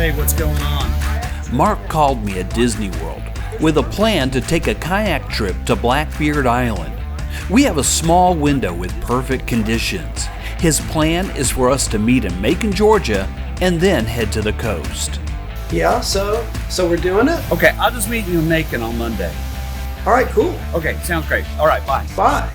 Hey, what's going on? Mark called me at Disney World with a plan to take a kayak trip to Blackbeard Island. We have a small window with perfect conditions. His plan is for us to meet in Macon, Georgia, and then head to the coast. Yeah, so we're doing it? Okay, I'll just meet you in Macon on Monday. All right, cool. Okay, sounds great. All right, bye. Bye.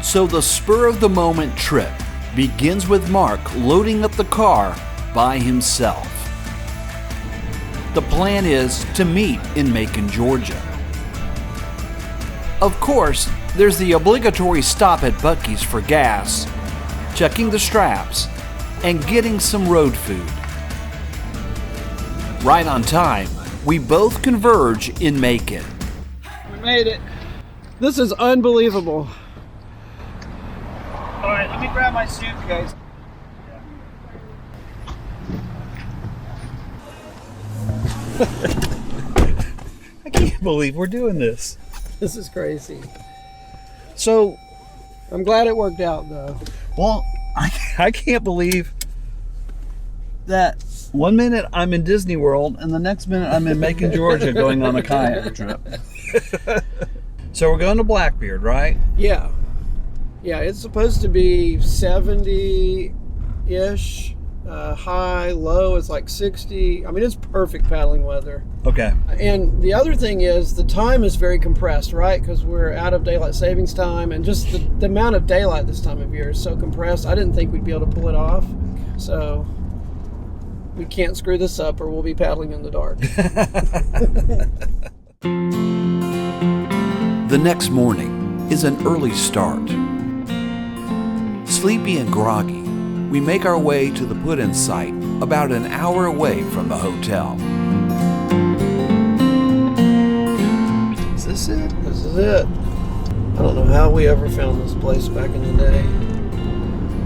So the spur of the moment trip begins with Mark loading up the car by himself. The plan is to meet in Macon, Georgia. Of course, there's the obligatory stop at Buc-ee's for gas, checking the straps, and getting some road food. Right on time, we both converge in Macon. We made it. This is unbelievable. All right, let me grab my suitcase. I can't believe we're doing this. This is crazy. So, I'm glad it worked out, though. well, I can't believe that one minute I'm in Disney World and the next minute I'm in Macon, Georgia going on a kayak trip. So we're going to Blackbeard, right? Yeah. Yeah, it's supposed to be 70-ish. High, low is like 60. I mean, it's perfect paddling weather. Okay. And the other thing is the time is very compressed, right? Because we're out of daylight savings time, and just the amount of daylight this time of year is so compressed. I didn't think we'd be able to pull it off. So we can't screw this up or we'll be paddling in the dark. The next morning is an early start. Sleepy and groggy, we make our way to the put-in site about an hour away from the hotel. Is this it? This is it. I don't know how we ever found this place back in the day.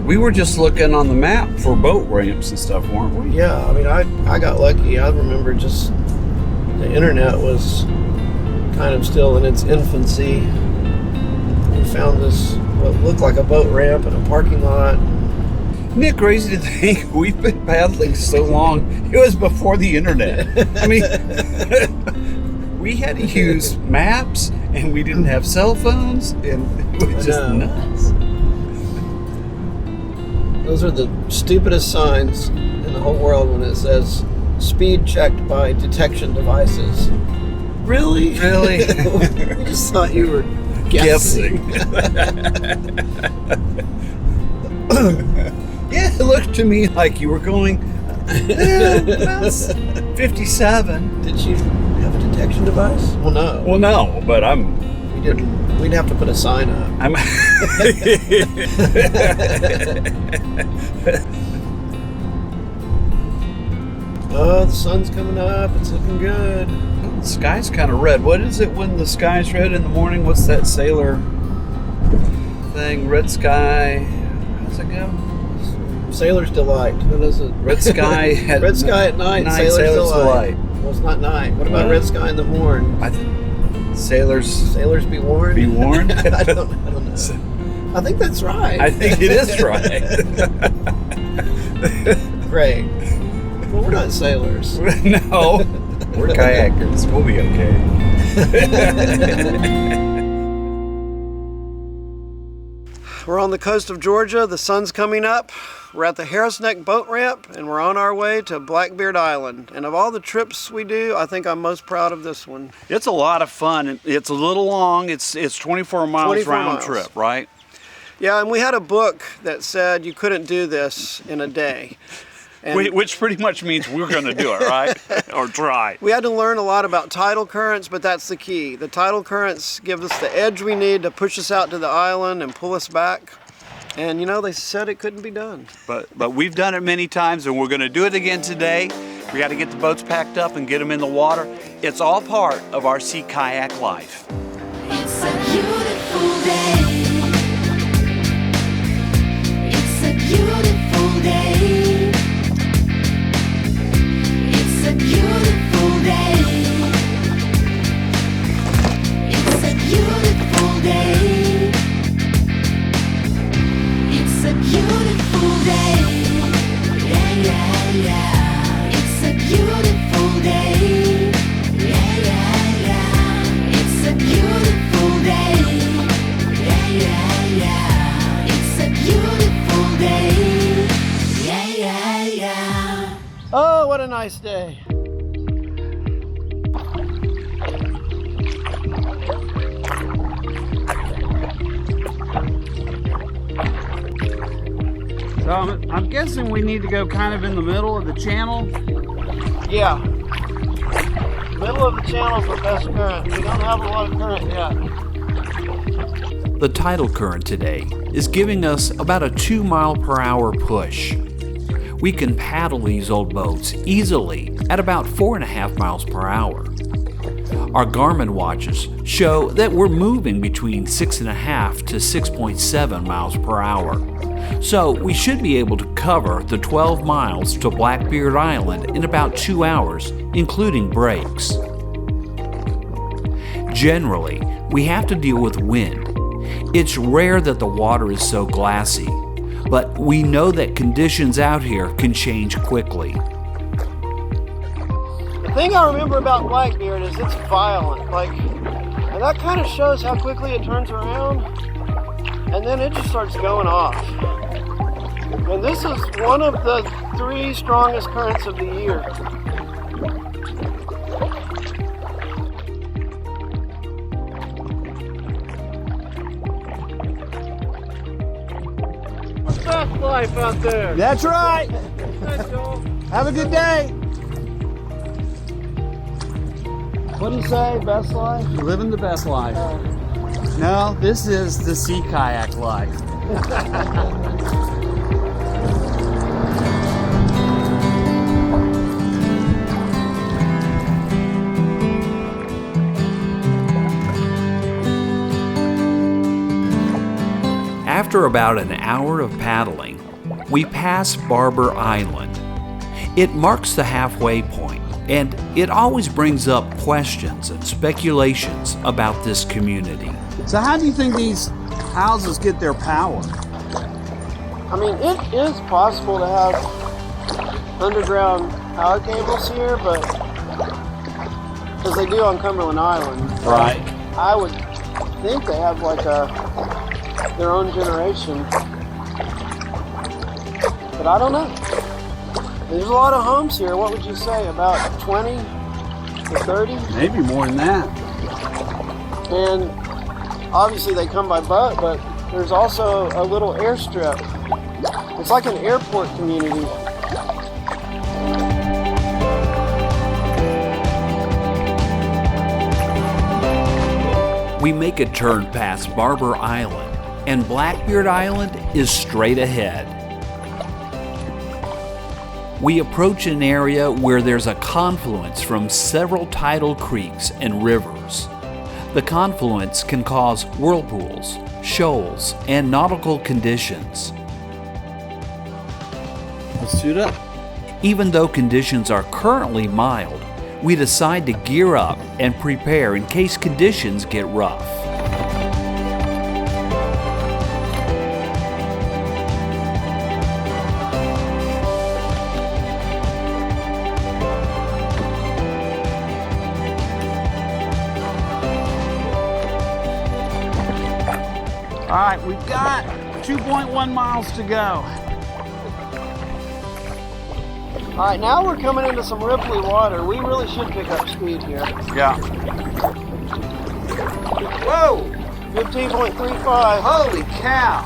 We were just looking on the map for boat ramps and stuff, weren't we? Yeah, I mean, I got lucky. I remember just the internet was kind of still in its infancy. We found this, what looked like a boat ramp in a parking lot. Isn't it crazy to think we've been paddling so long? It was before the internet. I mean, we had to use maps, and we didn't have cell phones, and it was just nuts. Those are the stupidest signs in the whole world when it says speed checked by detection devices. Really? Really? We just thought you were guessing. Yeah, it looked to me like you were going, that's 57. Did you have a detection device? Well, no. Well, no, but We didn't. We'd have to put a sign up. Oh, the sun's coming up. It's looking good. The sky's kind of red. What is it when the sky's red in the morning? What's that sailor thing? Red sky. How's it go? Sailor's delight. What is it? Red sky at red sky at night. Sailor's delight. Well, it's not night. What about red sky in the morn? Sailors be warned. Be warned. I don't know. I think that's right. I think it is right. Great. Well, we're not sailors. No, we're kayakers. We'll be okay. We're on the coast of Georgia. The sun's coming up. We're at the Harris Neck boat ramp, and we're on our way to Blackbeard Island. And of all the trips we do, I think I'm most proud of this one. It's a lot of fun. It's a little long. It's 24 miles 24 round miles. trip, right? Yeah, and we had a book that said you couldn't do this in a day. And Which pretty much means we're going to do it, right? Or try. we had to learn a lot about tidal currents, but that's the key. The tidal currents give us the edge we need to push us out to the island and pull us back. And you know, they said it couldn't be done. But we've done it many times, and we're going to do it again today. We got to get the boats packed up and get them in the water. It's all part of our sea kayak life. It's a beautiful day. It's a beautiful day. It's a beautiful day. It's a beautiful day. I'm guessing we need to go kind of in the middle of the channel. Yeah. Middle of the channel for best current. We don't have a lot of current yet. The tidal current today is giving us about a 2 mile per hour push. We can paddle these old boats easily at about 4.5 miles per hour. Our Garmin watches show that we're moving between 6.5 to 6.7 miles per hour. So we should be able to cover the 12 miles to Blackbeard Island in about 2 hours, including breaks. Generally, we have to deal with wind. It's rare that the water is so glassy, but we know that conditions out here can change quickly. The thing I remember about Blackbeard is it's violent. And that kind of shows how quickly it turns around, and then it just starts going off. And this is one of the 3 strongest currents of the year. Best life out there. That's right. Have a good day. What do you say? Best life? Living the best life. No, this is the sea kayak life. After about an hour of paddling, we pass Barber Island. It marks the halfway point, and it always brings up questions and speculations about this community. So how do you think these houses get their power? I mean, it is possible to have underground power cables here, but as they do on Cumberland Island, Right. I would think they have their own generation, but I don't know. There's a lot of homes here. What would you say, about 20 to 30? Maybe more than that. And obviously they come by boat, but there's also a little airstrip. It's like an airport community. We make a turn past Barber Island, and Blackbeard Island is straight ahead. We approach an area where there's a confluence from several tidal creeks and rivers. The confluence can cause whirlpools, shoals, and nautical conditions. Let's suit up. Even though conditions are currently mild, we decide to gear up and prepare in case conditions get rough. All right, we've got 2.1 miles to go. All right, now we're coming into some ripply water. We really should pick up speed here. Yeah. Whoa! 15.35. Holy cow!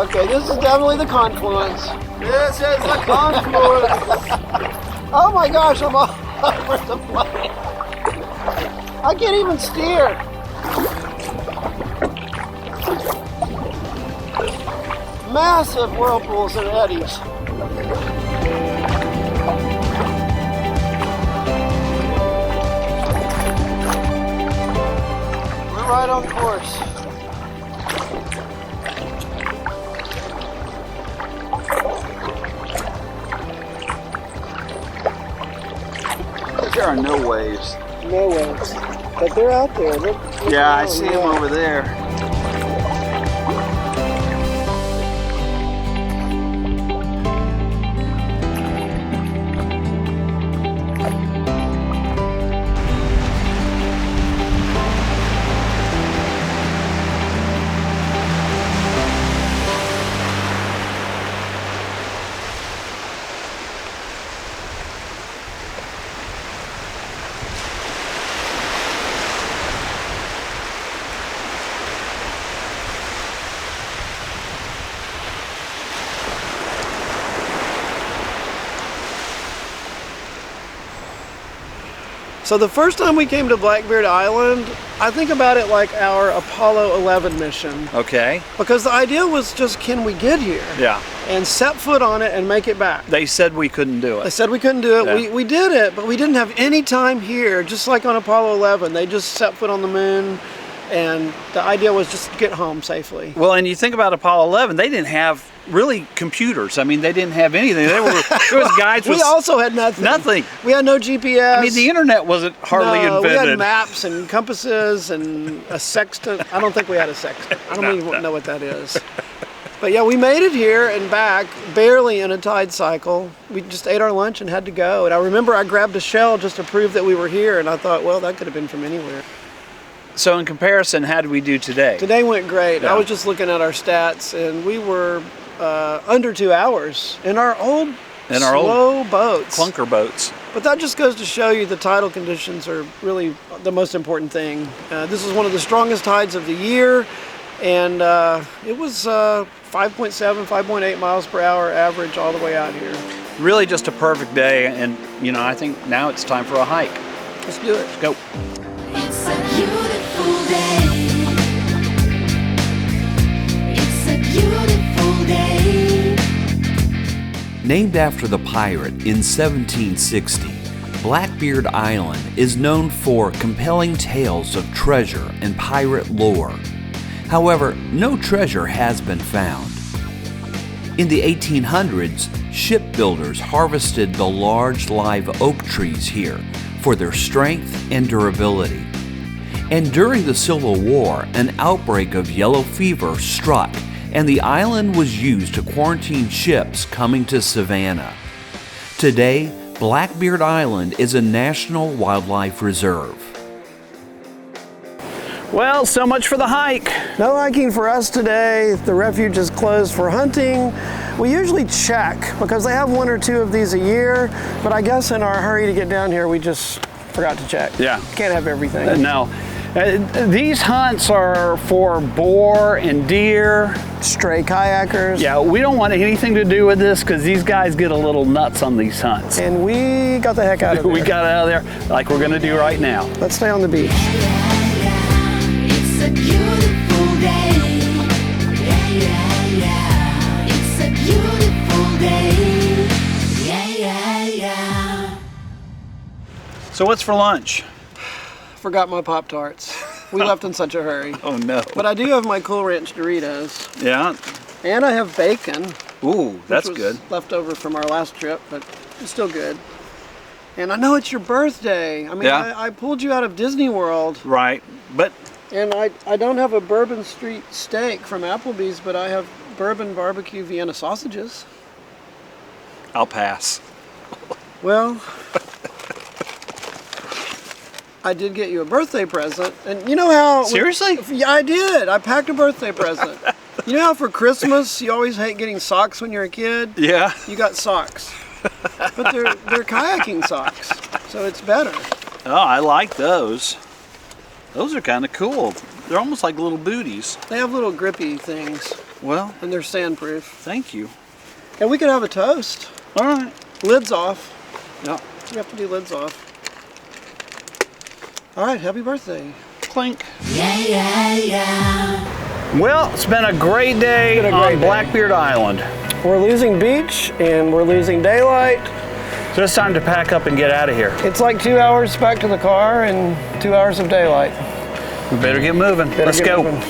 Okay, this is definitely the confluence. This is the confluence. Oh my gosh, I'm all over the place. I can't even steer. Massive whirlpools and eddies. We're right on course. There are no waves. No waves. But they're out there. Look Yeah, I around, see them over there. So the first time we came to Blackbeard Island, I think about it like our Apollo 11 mission. Okay. Because the idea was just, can we get here? Yeah. And set foot on it and make it back. They said we couldn't do They it. said we couldn't do it. Yeah. We did it, but we didn't have any time here, just like on Apollo 11. They just set foot on the moon, and the idea was just to get home safely. Well, and you think about Apollo 11, they didn't have really computers. I mean, they didn't have anything. There was guides with We also had nothing. nothing. We had no GPS. I mean, the internet wasn't hardly no, invented. we had maps and compasses and a sextant. I don't think we had a sextant. I don't even know what that is. But yeah, we made it here and back, barely in a tide cycle. We just ate our lunch and had to go. And I remember I grabbed a shell just to prove that we were here, and I thought, well, that could have been from anywhere. So in comparison, how did we do today? Today went great. Yeah. I was just looking at our stats, and we were under 2 hours in our old slow boats. Clunker boats. But that just goes to show you the tidal conditions are really the most important thing. This is one of the strongest tides of the year, and it was 5.7, 5.8 miles per hour average all the way out here. Really just a perfect day, and I think now it's time for a hike. Let's do it. Let's go. It's a beautiful day. It's a beautiful day. Named after the pirate in 1760, Blackbeard Island is known for compelling tales of treasure and pirate lore. However, no treasure has been found. In the 1800s, shipbuilders harvested the large live oak trees here for their strength and durability. And during the Civil War, an outbreak of yellow fever struck, and the island was used to quarantine ships coming to Savannah. Today, Blackbeard Island is a National Wildlife Reserve. Well, so much for the hike. No hiking for us today. The refuge is closed for hunting. We usually check because they have 1 or 2 of these a year, but I guess in our hurry to get down here, we just forgot to check. Yeah. Can't have everything. No. These hunts are for boar and deer. Stray kayakers. Yeah, we don't want anything to do with this because these guys get a little nuts on these hunts. And we got the heck out of there. We got out of there like we're going to do right now. Let's stay on the beach. It's a beautiful day. Yeah, yeah, yeah. It's a beautiful day. Yeah, yeah, yeah. So what's for lunch? Forgot my Pop-Tarts. We left in such a hurry. Oh no. But I do have my Cool Ranch Doritos. Yeah. And I have bacon. Ooh, that's which good. was left over from our last trip, but it's still good. And I know it's your birthday. I mean, Yeah. I pulled you out of Disney World. Right. But And I don't have a Bourbon Street steak from Applebee's, but I have bourbon barbecue Vienna sausages. I'll pass. Well, I did get you a birthday present, and you know how... Seriously? Yeah, I did. I packed a birthday present. You know how for Christmas you always hate getting socks when you're a kid? Yeah. You got socks. But they're kayaking socks, so it's better. Oh, I like those. Those are kind of cool. They're almost like little booties. They have little grippy things, Well, and they're sandproof. thank you. And we could have a toast. All right. Lids off. Yeah. You have to do lids off. All right, happy birthday. Clink. Yeah, yeah, yeah. Well, it's been a great day It's been a on great day. Blackbeard Island. We're losing beach, and we're losing daylight. So it's time to pack up and get out of here. It's like 2 hours back to the car and 2 hours of daylight. We better get moving. Better Let's get go. moving.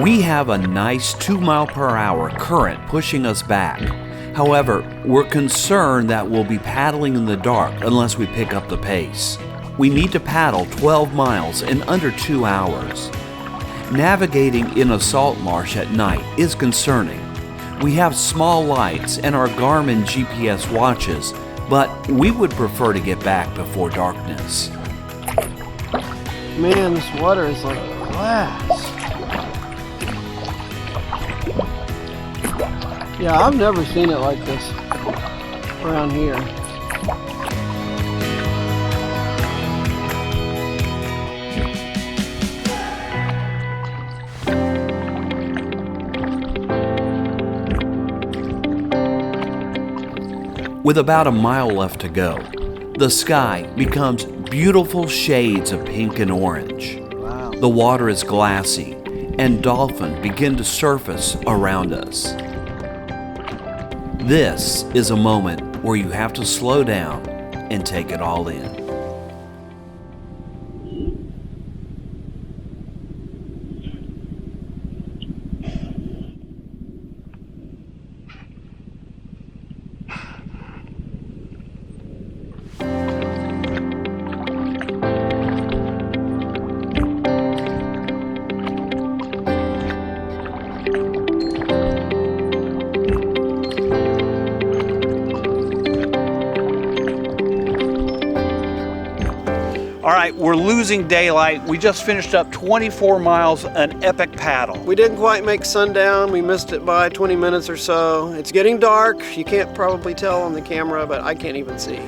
We have a nice 2 mile per hour current pushing us back. However, we're concerned that we'll be paddling in the dark unless we pick up the pace. We need to paddle 12 miles in under 2 hours. Navigating in a salt marsh at night is concerning. We have small lights and our Garmin GPS watches, but we would prefer to get back before darkness. Man, this water is like glass. Yeah, I've never seen it like this around here. With about a mile left to go, the sky becomes beautiful shades of pink and orange. Wow. The water is glassy, and dolphin begin to surface around us. This is a moment where you have to slow down and take it all in. All right, we're losing daylight. We just finished up 24 miles, an epic paddle. We didn't quite make sundown. We missed it by 20 minutes or so. It's getting dark. You can't probably tell on the camera, but I can't even see.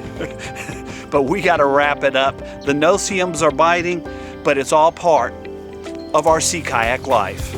But we got to wrap it up. The no-see-ums are biting, but it's all part of our sea kayak life.